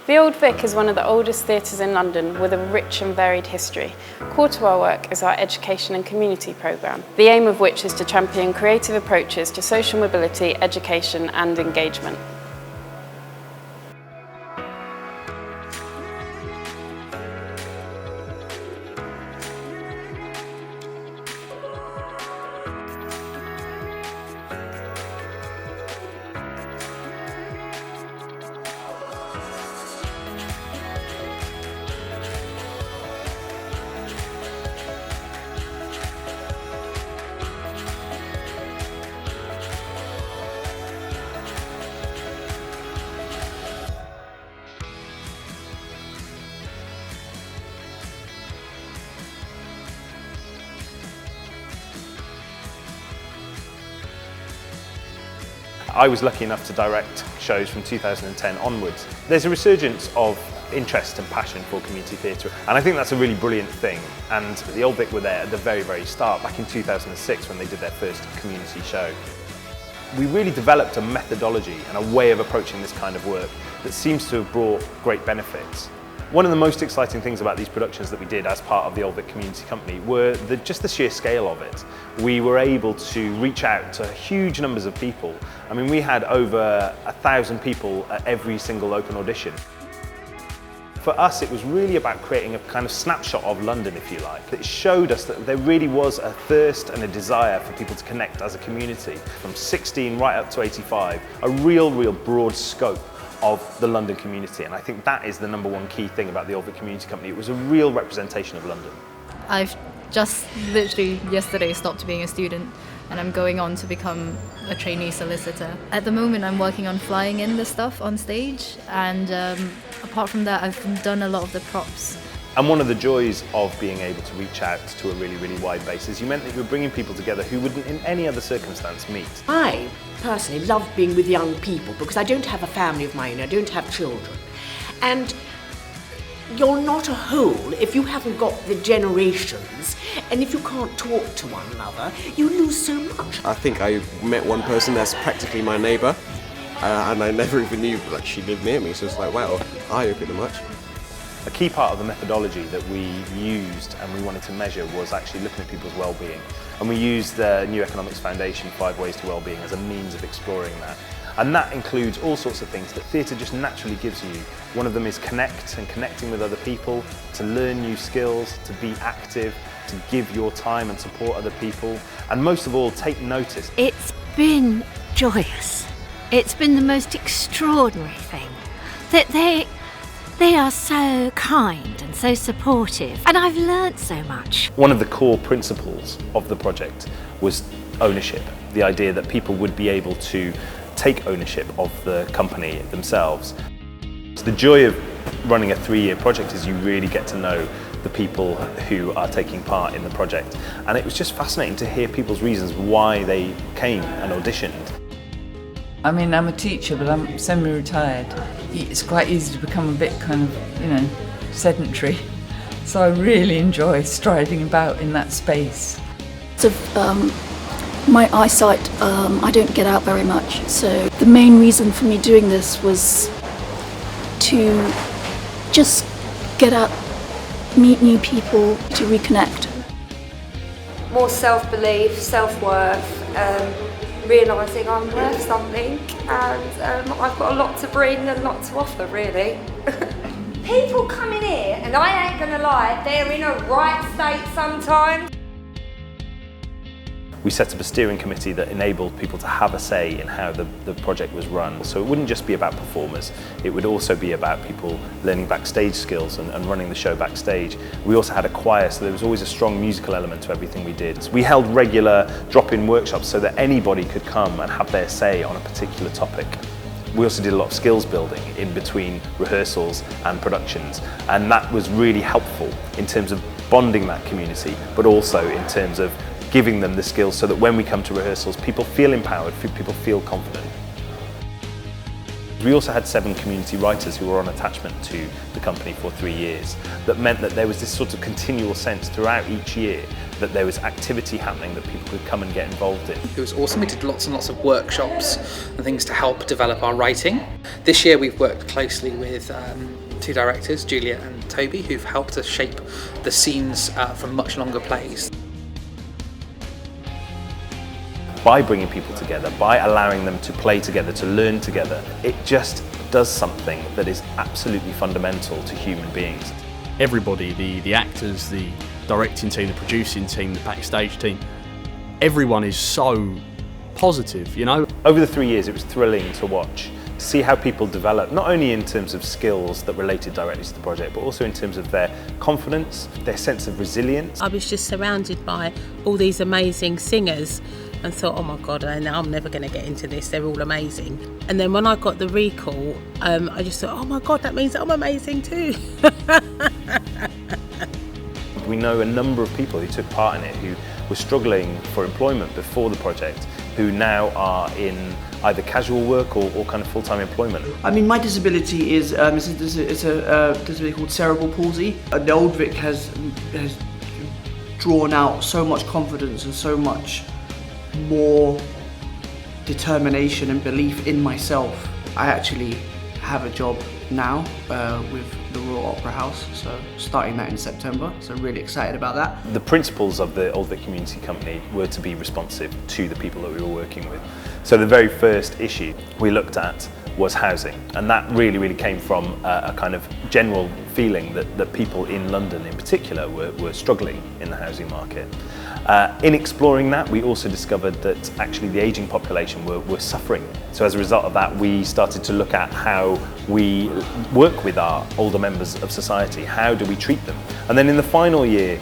The Old Vic is one of the oldest theatres in London with a rich and varied history. Core to our work is our education and community programme, the aim of which is to champion creative approaches to social mobility, education and engagement. I was lucky enough to direct shows from 2010 onwards. There's a resurgence of interest and passion for community theatre, and I think that's a really brilliant thing. And the Old Vic were there at the very, very start, back in 2006 when they did their first community show. We really developed a methodology and a way of approaching this kind of work that seems to have brought great benefits. One of the most exciting things about these productions that we did as part of the Old Vic Community Company were just the sheer scale of it. We were able to reach out to huge numbers of people. I mean, we had over 1,000 people at every single open audition. For us, it was really about creating a kind of snapshot of London, if you like. It showed us that there really was a thirst and a desire for people to connect as a community. From 16 right up to 85, a real broad scope of the London community, and I think that is the number one key thing about the Old Vic Community Company. It was a real representation of London. I've just literally yesterday stopped being a student and I'm going on to become a trainee solicitor. At the moment I'm working on flying in the stuff on stage, and apart from that I've done a lot of the props. And one of the joys of being able to reach out to a really wide base is you meant that you were bringing people together who wouldn't in any other circumstance meet. I personally love being with young people because I don't have a family of my own, I don't have children. And you're not a whole if you haven't got the generations, and if you can't talk to one another, you lose so much. I think I met one person that's practically my neighbour, and I never even knew like she lived near me, so it's like, wow, eye-opening much. A key part of the methodology that we used and we wanted to measure was actually looking at people's well-being. And we used the New Economics Foundation 5 Ways to Wellbeing as a means of exploring that. And that includes all sorts of things that theatre just naturally gives you. One of them is connect and connecting with other people, to learn new skills, to be active, to give your time and support other people, and most of all, take notice. It's been joyous. It's been the most extraordinary thing that they are so kind and so supportive, and I've learnt so much. One of the core principles of the project was ownership, the idea that people would be able to take ownership of the company themselves. So the joy of running a 3-year project is you really get to know the people who are taking part in the project, and it was just fascinating to hear people's reasons why they came and auditioned. I mean, I'm a teacher, but I'm semi-retired. It's quite easy to become a bit kind of, sedentary. So I really enjoy striding about in that space. So, my eyesight, I don't get out very much. So the main reason for me doing this was to just get out, meet new people, to reconnect. More self-belief, self-worth, realising I'm worth something, and I've got a lot to bring and a lot to offer, really. People come in here, and I ain't gonna lie, they're in a right state sometimes. We set up a steering committee that enabled people to have a say in how the project was run. So it wouldn't just be about performers, it would also be about people learning backstage skills and running the show backstage. We also had a choir, so there was always a strong musical element to everything we did. So we held regular drop-in workshops so that anybody could come and have their say on a particular topic. We also did a lot of skills building in between rehearsals and productions, and that was really helpful in terms of bonding that community, but also in terms of giving them the skills so that when we come to rehearsals, people feel empowered, people feel confident. We also had 7 community writers who were on attachment to the company for 3 years. That meant that there was this sort of continual sense throughout each year that there was activity happening that people could come and get involved in. It was awesome. We did lots and lots of workshops and things to help develop our writing. This year we've worked closely with 2 directors, Julia and Toby, who've helped us shape the scenes from much longer plays. By bringing people together, by allowing them to play together, to learn together, it just does something that is absolutely fundamental to human beings. Everybody, the actors, the directing team, the producing team, the backstage team, everyone is so positive, you know. Over the 3 years, it was thrilling to watch, to see how people develop, not only in terms of skills that related directly to the project, but also in terms of their confidence, their sense of resilience. I was just surrounded by all these amazing singers and thought, oh my God, I'm never going to get into this, they're all amazing. And then when I got the recall, I just thought, oh my God, that means I'm amazing too. We know a number of people who took part in it who were struggling for employment before the project, who now are in either casual work or kind of full-time employment. I mean, my disability is it's a disability called cerebral palsy. The Old Vic has drawn out so much confidence and so much more determination and belief in myself. I actually have a job now with the Royal Opera House, so starting that in September, so really excited about that. The principles of the Old Vic Community Company were to be responsive to the people that we were working with. So the very first issue we looked at was housing, and that really came from a kind of general feeling that people in London in particular were struggling in the housing market. In exploring that, we also discovered that actually the ageing population were suffering. So as a result of that, we started to look at how we work with our older members of society. How do we treat them? And then in the final year,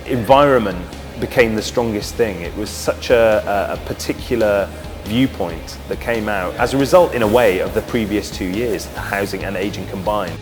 environment became the strongest thing. It was such a particular viewpoint that came out as a result, in a way, of the previous 2 years, housing and ageing combined.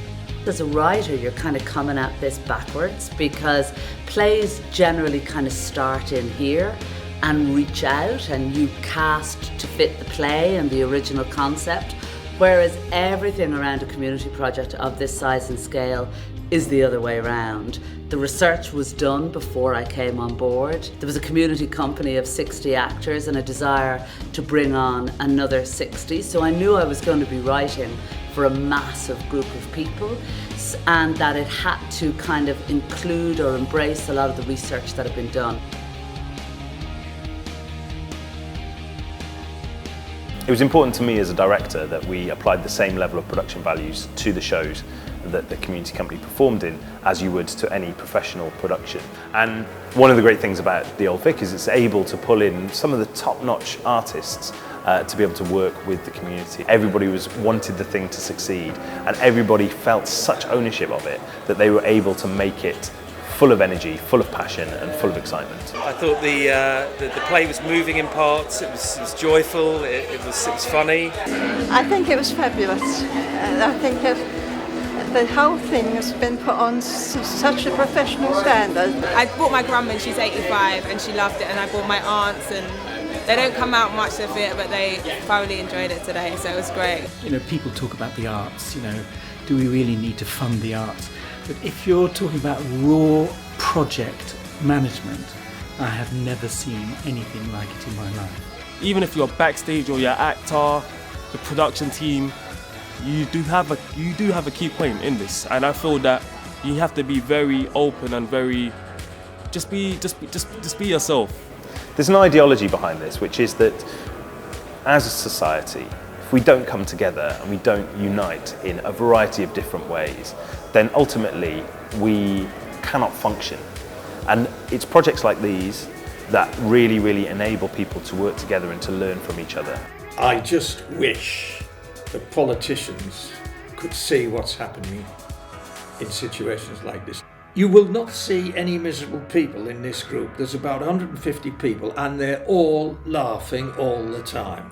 As a writer, you're kind of coming at this backwards because plays generally kind of start in here and reach out, and you cast to fit the play and the original concept, whereas everything around a community project of this size and scale is the other way around. The research was done before I came on board. There was a community company of 60 actors and a desire to bring on another 60, so I knew I was going to be writing for a massive group of people, and that it had to kind of include or embrace a lot of the research that had been done. It was important to me as a director that we applied the same level of production values to the shows that the community company performed in as you would to any professional production. And one of the great things about the Old Vic is it's able to pull in some of the top-notch artists to be able to work with the community. Everybody wanted the thing to succeed, and everybody felt such ownership of it that they were able to make it full of energy, full of passion and full of excitement. I thought the play was moving in parts, it was joyful, it was funny. I think it was fabulous. I think the whole thing has been put on such a professional standard. I brought my grandma, she's 85 and she loved it, and I brought my aunts, and they don't come out much to the theatre, but they thoroughly enjoyed it today, so it was great. You know, people talk about the arts, you know, do we really need to fund the arts? But if you're talking about raw project management, I have never seen anything like it in my life. Even if you're backstage or you're actor, the production team, you do have a key point in this, and I feel that you have to be very open and very just be yourself. There's an ideology behind this, which is that as a society, if we don't come together and we don't unite in a variety of different ways, then ultimately we cannot function. And it's projects like these that really enable people to work together and to learn from each other. I just wish the politicians could see what's happening in situations like this. You will not see any miserable people in this group. There's about 150 people and they're all laughing all the time.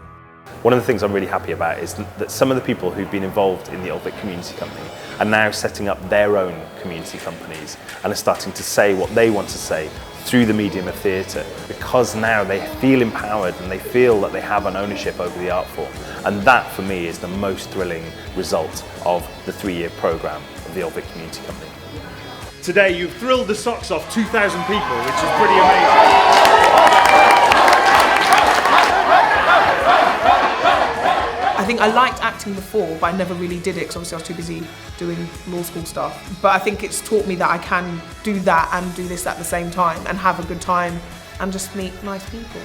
One of the things I'm really happy about is that some of the people who've been involved in the Old Vic Community Company are now setting up their own community companies and are starting to say what they want to say through the medium of theatre, because now they feel empowered and they feel that they have an ownership over the art form. And that, for me, is the most thrilling result of the 3-year programme of the Old Vic Community Company. Today you've thrilled the socks off 2,000 people, which is pretty amazing. I think I liked acting before, but I never really did it because obviously I was too busy doing law school stuff. But I think it's taught me that I can do that and do this at the same time and have a good time and just meet nice people.